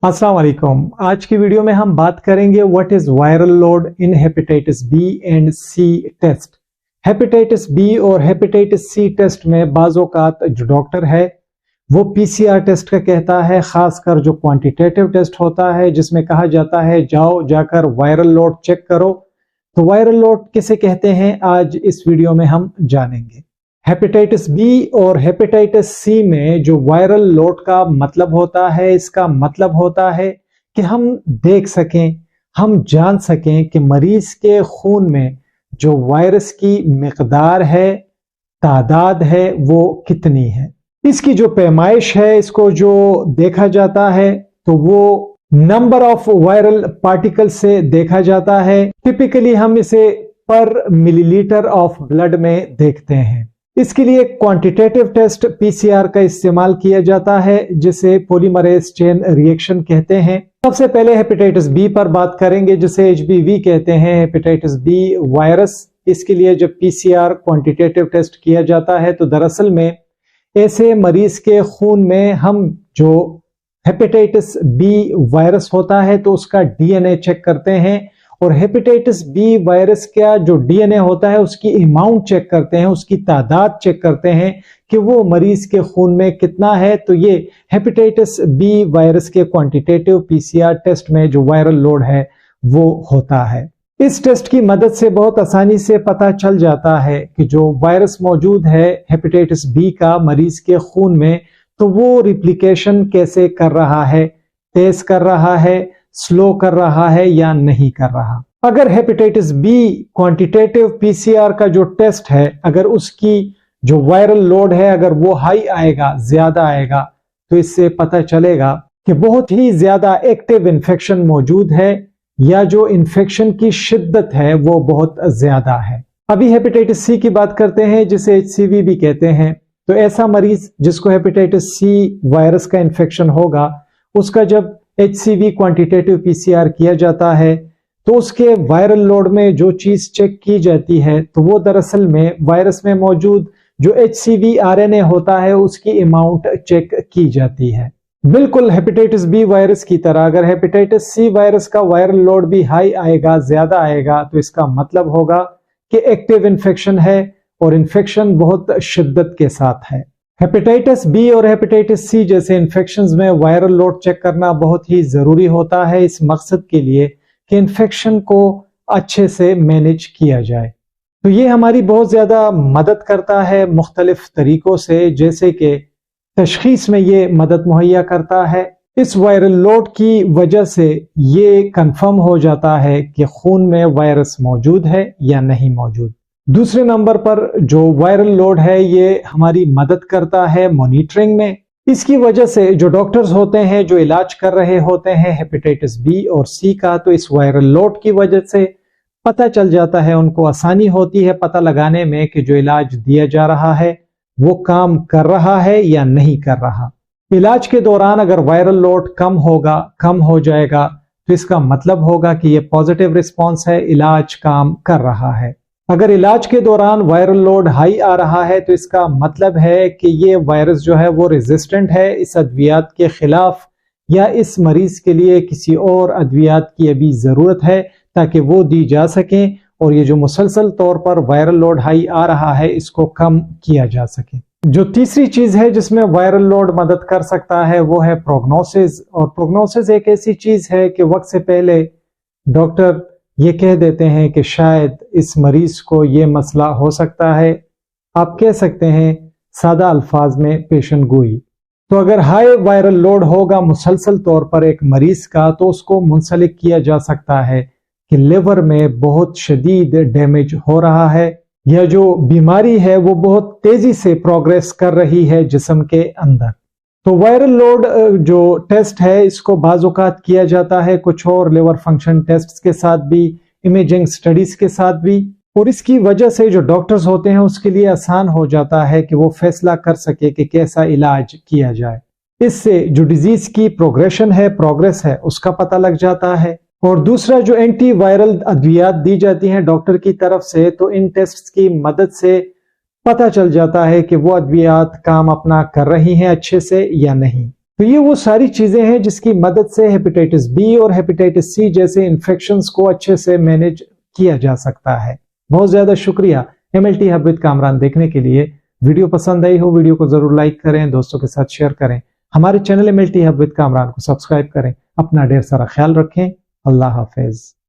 अस्सलाम वालेकुम। आज की वीडियो में हम बात करेंगे what is viral load in hepatitis B and C test. Hepatitis B और हेपेटाइटिस सी टेस्ट में बाज़ औक़ात जो डॉक्टर है वो पीसीआर टेस्ट का कहता है, खासकर जो क्वांटिटेटिव टेस्ट होता है जिसमें कहा जाता है जाकर वायरल लोड चेक करो। तो वायरल लोड किसे कहते हैं आज इस वीडियो में हम जानेंगे। हेपेटाइटिस बी और हेपेटाइटिस सी में जो वायरल लोड का मतलब होता है, इसका मतलब होता है कि हम देख सकें, हम जान सकें कि मरीज के खून में जो वायरस की मिकदार है, तादाद है, वो कितनी है। इसकी जो पैमाइश है, इसको जो देखा जाता है तो वो नंबर ऑफ वायरल पार्टिकल से देखा जाता है। टिपिकली हम इसे पर मिलीलीटर ऑफ ब्लड में देखते हैं। इसके लिए क्वांटिटेटिव टेस्ट पीसीआर का इस्तेमाल किया जाता है जिसे पॉलीमरेज चेन रिएक्शन कहते हैं। सबसे पहले हेपेटाइटिस बी पर बात करेंगे जिसे एचबीवी कहते हैं, हेपेटाइटिस बी वायरस। इसके लिए जब पीसीआर क्वांटिटेटिव टेस्ट किया जाता है तो दरअसल में ऐसे मरीज के खून में हम जो हेपेटाइटिस बी वायरस होता है तो उसका डीएनए चेक करते हैं, और हेपेटाइटिस बी वायरस का जो डीएनए होता है उसकी अमाउंट चेक करते हैं, उसकी तादाद चेक करते हैं कि वो मरीज के खून में कितना है। तो ये हेपेटाइटिस बी वायरस के क्वांटिटेटिव पीसीआर टेस्ट में जो वायरल लोड है वो होता है। इस टेस्ट की मदद से बहुत आसानी से पता चल जाता है कि जो वायरस मौजूद है हेपेटाइटिस बी का मरीज के खून में, तो वो रिप्लिकेशन कैसे कर रहा है, तेज कर रहा है, स्लो कर रहा है या नहीं कर रहा। अगर हेपेटाइटिस बी क्वांटिटेटिव पीसीआर का जो टेस्ट है, अगर उसकी जो वायरल लोड है अगर वो हाई आएगा, ज्यादा आएगा, तो इससे पता चलेगा कि बहुत ही ज्यादा एक्टिव इन्फेक्शन मौजूद है या जो इन्फेक्शन की शिद्दत है वो बहुत ज्यादा है। अभी हेपेटाइटिस सी की बात करते हैं जिसे एचसीवी भी कहते हैं। तो ऐसा मरीज जिसको हेपेटाइटिस सी वायरस का इन्फेक्शन होगा, उसका जब एचसीवी क्वांटिटेटिव पीसीआर किया जाता है तो उसके वायरल लोड में जो चीज चेक की जाती है तो वो दरअसल में वायरस में मौजूद जो एचसीवी आरएनए होता है उसकी अमाउंट चेक की जाती है। बिल्कुल हेपेटाइटिस बी वायरस की तरह अगर हेपेटाइटिस सी वायरस का वायरल लोड भी हाई आएगा, ज्यादा आएगा, तो इसका मतलब होगा कि एक्टिव इन्फेक्शन है और इन्फेक्शन बहुत शिद्दत के साथ है। हेपेटाइटिस बी और हेपेटाइटिस सी जैसे इन्फेक्शंस में वायरल लोड चेक करना बहुत ही जरूरी होता है इस मकसद के लिए कि इन्फेक्शन को अच्छे से मैनेज किया जाए। तो ये हमारी बहुत ज्यादा मदद करता है मुख्तलिफ तरीकों से, जैसे कि तशखीस में ये मदद मुहैया करता है। इस वायरल लोड की वजह से ये कंफर्म हो जाता है कि खून में वायरस मौजूद है या नहीं मौजूद। दूसरे नंबर पर जो वायरल लोड है ये हमारी मदद करता है मॉनिटरिंग में। इसकी वजह से जो डॉक्टर्स होते हैं जो इलाज कर रहे होते हैं हेपेटाइटिस बी और सी का, तो इस वायरल लोड की वजह से पता चल जाता है, उनको आसानी होती है पता लगाने में कि जो इलाज दिया जा रहा है वो काम कर रहा है या नहीं कर रहा। इलाज के दौरान अगर वायरल लोड कम होगा, कम हो जाएगा, तो इसका मतलब होगा कि ये पॉजिटिव रिस्पॉन्स है, इलाज काम कर रहा है। अगर इलाज के दौरान वायरल लोड हाई आ रहा है तो इसका मतलब है कि ये वायरस जो है वो रेजिस्टेंट है इस अद्वियात के खिलाफ, या इस मरीज के लिए किसी और अद्वियात की अभी ज़रूरत है ताकि वो दी जा सकें और ये जो मुसलसल तौर पर वायरल लोड हाई आ रहा है इसको कम किया जा सके। जो तीसरी चीज़ है जिसमें वायरल लोड मदद कर सकता है वो है प्रोग्नोसिस। और प्रोग्नोसिस एक ऐसी चीज़ है कि वक्त से पहले डॉक्टर ये कह देते हैं कि शायद इस मरीज को ये मसला हो सकता है। आप कह सकते हैं सादा अल्फाज में पेशन गोई। तो अगर हाई वायरल लोड होगा मुसलसल तौर पर एक मरीज का, तो उसको मुंसलिक किया जा सकता है कि लिवर में बहुत शदीद डैमेज हो रहा है या जो बीमारी है वो बहुत तेजी से प्रोग्रेस कर रही है जिस्म के अंदर। तो वायरल लोड जो टेस्ट है इसको बाज़ औक़ात किया जाता है कुछ और लिवर फंक्शन टेस्ट के साथ भी, इमेजिंग स्टडीज के साथ भी, और इसकी वजह से जो डॉक्टर्स होते हैं उसके लिए आसान हो जाता है कि वो फैसला कर सके कि कैसा इलाज किया जाए। इससे जो डिजीज की प्रोग्रेशन है, प्रोग्रेस है, उसका पता लग जाता है। और दूसरा जो एंटी वायरल अद्वियात दी जाती हैं डॉक्टर की तरफ से, तो इन टेस्ट की मदद से पता चल जाता है कि वो अद्वियात काम अपना कर रही हैं अच्छे से या नहीं। تو یہ وہ ساری چیزیں ہیں جس کی مدد سے ہیپیٹائٹس بی اور ہیپیٹائٹس سی جیسے انفیکشنز کو اچھے سے مینج کیا جا سکتا ہے۔ بہت زیادہ شکریہ MLT ہب وتھ کامران دیکھنے کے لیے۔ ویڈیو پسند آئی ہو ویڈیو کو ضرور لائک کریں، دوستوں کے ساتھ شیئر کریں، ہمارے channel MLT hub with Kamran کو سبسکرائب کریں۔ اپنا ڈھیر سارا خیال رکھیں۔ اللہ حافظ۔